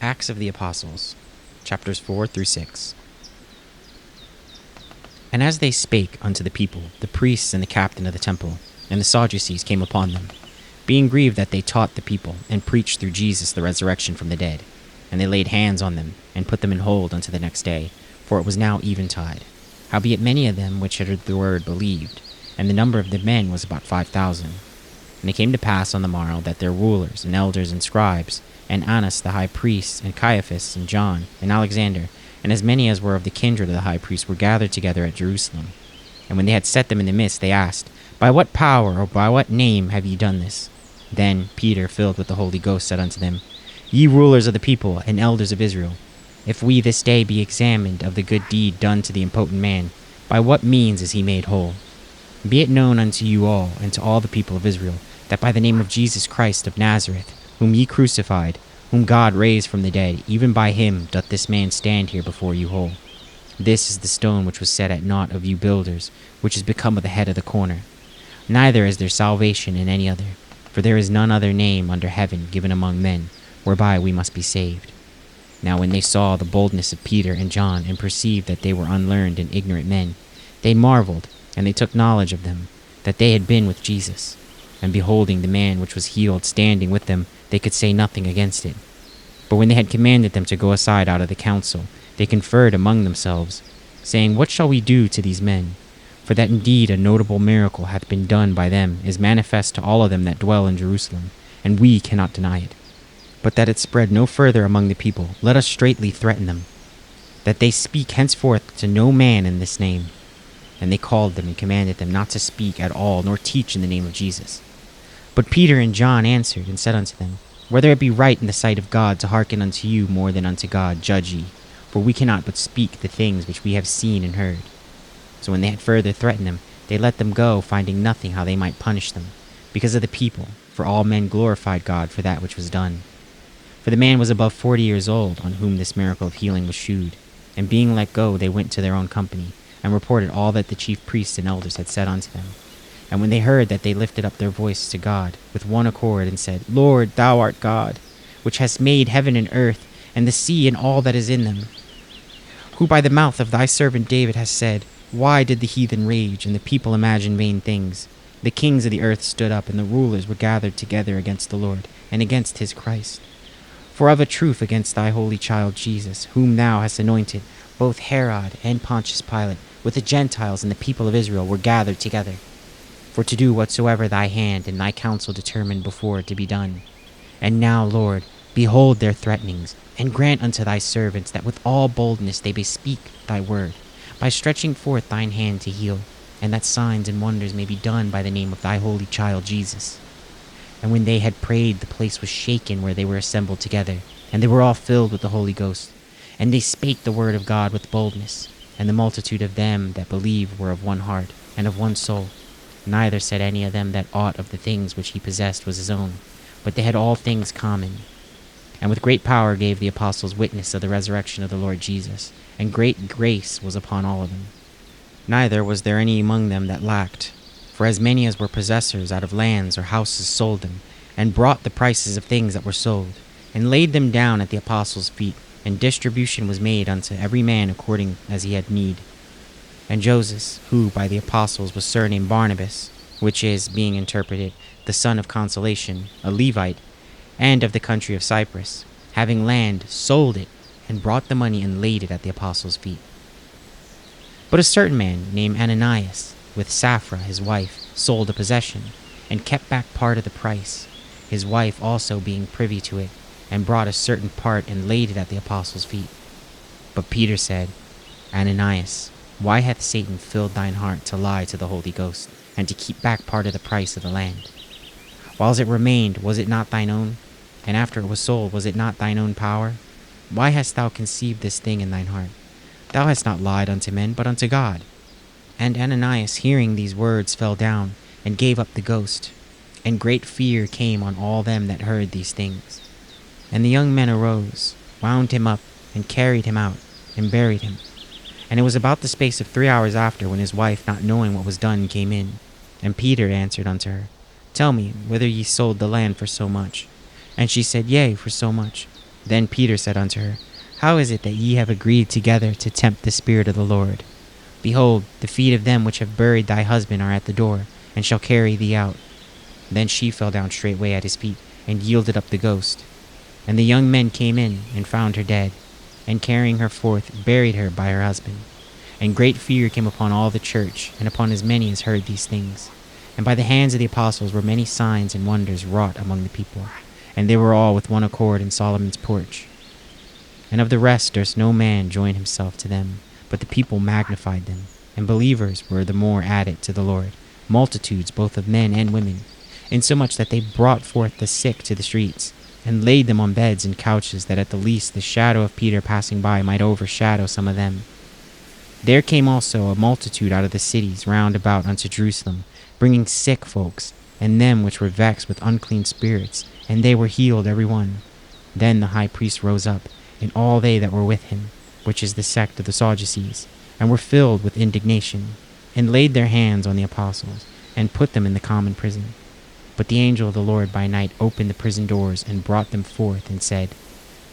Acts of the Apostles, chapters 4 through 6. And as they spake unto the people, the priests and the captain of the temple, and the Sadducees came upon them, being grieved that they taught the people, and preached through Jesus the resurrection from the dead. And they laid hands on them, and put them in hold unto the next day, for it was now eventide. Howbeit many of them which had heard the word believed, and the number of the men was about 5,000. And it came to pass on the morrow that their rulers and elders and scribes, and Annas the high priest, and Caiaphas, and John, and Alexander, and as many as were of the kindred of the high priest, were gathered together at Jerusalem. And when they had set them in the midst, they asked, By what power or by what name have ye done this? Then Peter, filled with the Holy Ghost, said unto them, Ye rulers of the people, and elders of Israel, if we this day be examined of the good deed done to the impotent man, by what means is he made whole? Be it known unto you all, and to all the people of Israel, that by the name of Jesus Christ of Nazareth, whom ye crucified, whom God raised from the dead, even by him doth this man stand here before you whole. This is the stone which was set at naught of you builders, which is become of the head of the corner. Neither is there salvation in any other, for there is none other name under heaven given among men, whereby we must be saved. Now when they saw the boldness of Peter and John, and perceived that they were unlearned and ignorant men, they marveled, and they took knowledge of them, that they had been with Jesus. And beholding the man which was healed standing with them, they could say nothing against it. But when they had commanded them to go aside out of the council, they conferred among themselves, saying, What shall we do to these men? For that indeed a notable miracle hath been done by them is manifest to all of them that dwell in Jerusalem, and we cannot deny it. But that it spread no further among the people, let us straitly threaten them, that they speak henceforth to no man in this name. And they called them and commanded them not to speak at all, nor teach in the name of Jesus. But Peter and John answered and said unto them, Whether it be right in the sight of God to hearken unto you more than unto God, judge ye. For we cannot but speak the things which we have seen and heard. So when they had further threatened them, they let them go, finding nothing how they might punish them, because of the people, for all men glorified God for that which was done. For the man was above 40 years old, on whom this miracle of healing was shewed. And being let go, they went to their own company, and reported all that the chief priests and elders had said unto them. And when they heard that, they lifted up their voice to God with one accord, and said, Lord, thou art God, which hast made heaven and earth, and the sea and all that is in them, who by the mouth of thy servant David hast said, Why did the heathen rage, and the people imagine vain things? The kings of the earth stood up, and the rulers were gathered together against the Lord, and against his Christ. For of a truth against thy holy child Jesus, whom thou hast anointed, both Herod and Pontius Pilate, with the Gentiles and the people of Israel, were gathered together, for to do whatsoever thy hand and thy counsel determined before to be done. And now, Lord, behold their threatenings, and grant unto thy servants that with all boldness they may speak thy word, by stretching forth thine hand to heal, and that signs and wonders may be done by the name of thy holy child Jesus. And when they had prayed, the place was shaken where they were assembled together, and they were all filled with the Holy Ghost. And they spake the word of God with boldness, and the multitude of them that believed were of one heart, and of one soul. Neither said any of them that aught of the things which he possessed was his own, but they had all things common. And with great power gave the apostles witness of the resurrection of the Lord Jesus, and great grace was upon all of them. Neither was there any among them that lacked, for as many as were possessors out of lands or houses sold them, and brought the prices of things that were sold, and laid them down at the apostles' feet, and distribution was made unto every man according as he had need. And Joseph, who by the apostles was surnamed Barnabas, which is, being interpreted, the son of consolation, a Levite, and of the country of Cyprus, having land, sold it, and brought the money and laid it at the apostles' feet. But a certain man named Ananias, with Sapphira his wife, sold a possession, and kept back part of the price, his wife also being privy to it, and brought a certain part and laid it at the apostles' feet. But Peter said, Ananias, why hath Satan filled thine heart to lie to the Holy Ghost, and to keep back part of the price of the land? Whiles it remained, was it not thine own? And after it was sold, was it not thine own power? Why hast thou conceived this thing in thine heart? Thou hast not lied unto men, but unto God. And Ananias, hearing these words, fell down, and gave up the ghost. And great fear came on all them that heard these things. And the young men arose, wound him up, and carried him out, and buried him. And it was about the space of 3 hours after, when his wife, not knowing what was done, came in. And Peter answered unto her, Tell me, whether ye sold the land for so much? And she said, Yea, for so much. Then Peter said unto her, How is it that ye have agreed together to tempt the Spirit of the Lord? Behold, the feet of them which have buried thy husband are at the door, and shall carry thee out. Then she fell down straightway at his feet, and yielded up the ghost. And the young men came in, and found her dead, and carrying her forth, buried her by her husband. And great fear came upon all the church, and upon as many as heard these things. And by the hands of the apostles were many signs and wonders wrought among the people. And they were all with one accord in Solomon's porch. And of the rest durst no man join himself to them, but the people magnified them. And believers were the more added to the Lord, multitudes both of men and women, insomuch that they brought forth the sick to the streets, and laid them on beds and couches, that at the least the shadow of Peter passing by might overshadow some of them. There came also a multitude out of the cities round about unto Jerusalem, bringing sick folks, and them which were vexed with unclean spirits, and they were healed every one. Then the high priest rose up, and all they that were with him, which is the sect of the Sadducees, and were filled with indignation, and laid their hands on the apostles, and put them in the common prison. But the angel of the Lord by night opened the prison doors, and brought them forth, and said,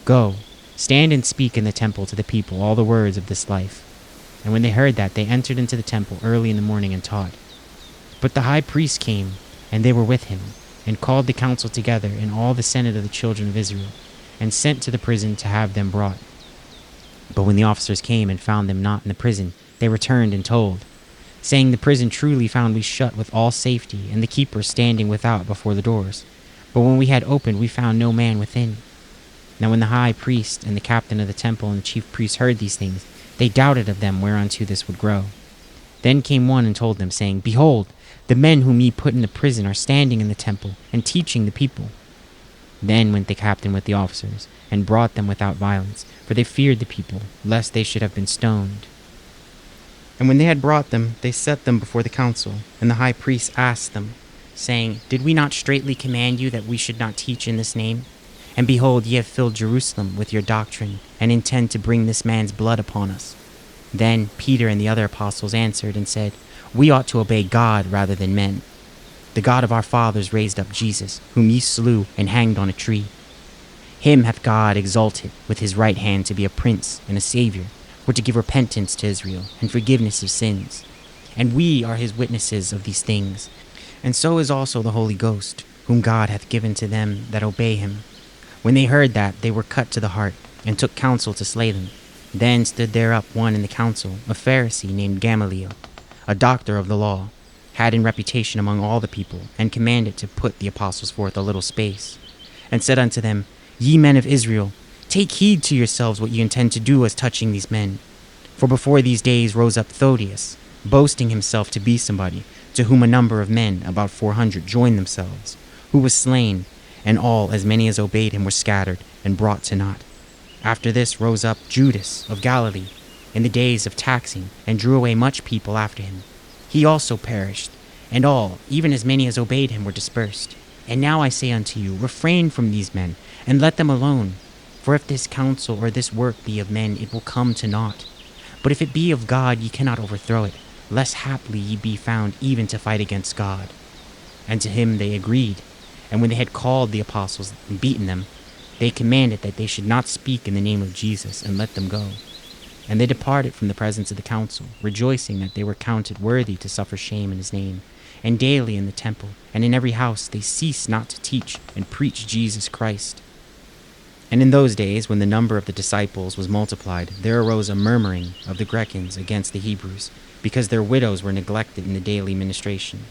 Go, stand and speak in the temple to the people all the words of this life. And when they heard that, they entered into the temple early in the morning and taught. But the high priest came, and they were with him, and called the council together, and all the senate of the children of Israel, and sent to the prison to have them brought. But when the officers came and found them not in the prison, they returned and told, saying, The prison truly found we shut with all safety, and the keepers standing without before the doors. But when we had opened, we found no man within. Now when the high priest and the captain of the temple and the chief priests heard these things, they doubted of them whereunto this would grow. Then came one and told them, saying, Behold, the men whom ye put in the prison are standing in the temple, and teaching the people. Then went the captain with the officers, and brought them without violence, for they feared the people, lest they should have been stoned. And when they had brought them, they set them before the council. And the high priest asked them, saying, Did we not straitly command you that we should not teach in this name? And behold, ye have filled Jerusalem with your doctrine, and intend to bring this man's blood upon us. Then Peter and the other apostles answered and said, We ought to obey God rather than men. The God of our fathers raised up Jesus, whom ye slew and hanged on a tree. Him hath God exalted with his right hand to be a prince and a savior, for to give repentance to Israel and forgiveness of sins. And we are his witnesses of these things. And so is also the Holy Ghost, whom God hath given to them that obey him. When they heard that, they were cut to the heart, and took counsel to slay them. Then stood there up one in the council, a Pharisee named Gamaliel, a doctor of the law, had in reputation among all the people, and commanded to put the apostles forth a little space, and said unto them, Ye men of Israel, take heed to yourselves what ye intend to do as touching these men. For before these days rose up Thodius, boasting himself to be somebody, to whom a number of men, about 400, joined themselves, who was slain, and all, as many as obeyed him, were scattered and brought to naught. After this rose up Judas of Galilee, in the days of taxing, and drew away much people after him. He also perished, and all, even as many as obeyed him, were dispersed. And now I say unto you, refrain from these men, and let them alone. For if this counsel or this work be of men, it will come to naught. But if it be of God, ye cannot overthrow it, lest haply ye be found even to fight against God. And to him they agreed. And when they had called the apostles and beaten them, they commanded that they should not speak in the name of Jesus, and let them go. And they departed from the presence of the council, rejoicing that they were counted worthy to suffer shame in his name. And daily in the temple and in every house they ceased not to teach and preach Jesus Christ. And in those days, when the number of the disciples was multiplied, there arose a murmuring of the Grecans against the Hebrews, because their widows were neglected in the daily ministration.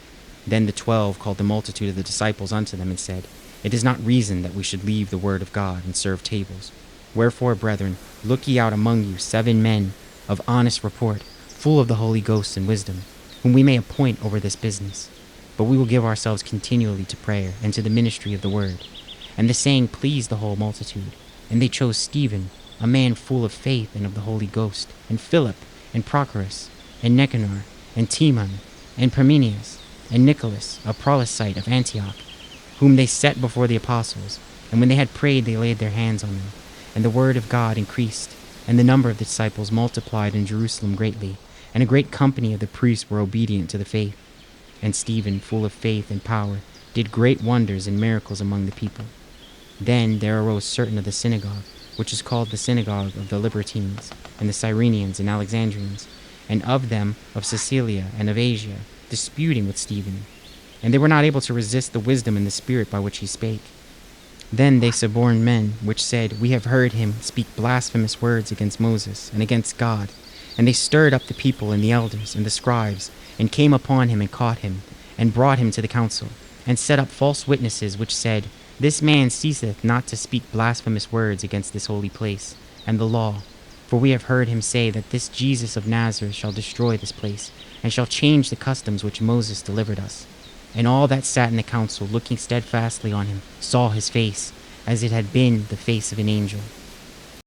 Then the 12 called the multitude of the disciples unto them, and said, It is not reason that we should leave the word of God and serve tables. Wherefore, brethren, look ye out among you 7 men of honest report, full of the Holy Ghost and wisdom, whom we may appoint over this business. But we will give ourselves continually to prayer and to the ministry of the word. And the saying pleased the whole multitude. And they chose Stephen, a man full of faith and of the Holy Ghost, and Philip, and Prochorus, and Nicanor, and Timon, and Parmenius, and Nicholas, a proselyte of Antioch, whom they set before the apostles. And when they had prayed, they laid their hands on them. And the word of God increased, and the number of the disciples multiplied in Jerusalem greatly, and a great company of the priests were obedient to the faith. And Stephen, full of faith and power, did great wonders and miracles among the people. Then there arose certain of the synagogue, which is called the synagogue of the Libertines, and the Cyrenians and Alexandrians, and of them of Cilicia and of Asia, disputing with Stephen. And they were not able to resist the wisdom and the spirit by which he spake. Then they suborned men, which said, We have heard him speak blasphemous words against Moses and against God. And they stirred up the people and the elders and the scribes, and came upon him and caught him, and brought him to the council, and set up false witnesses, which said, This man ceaseth not to speak blasphemous words against this holy place, and the law. For we have heard him say that this Jesus of Nazareth shall destroy this place, and shall change the customs which Moses delivered us. And all that sat in the council, looking steadfastly on him, saw his face, as it had been the face of an angel.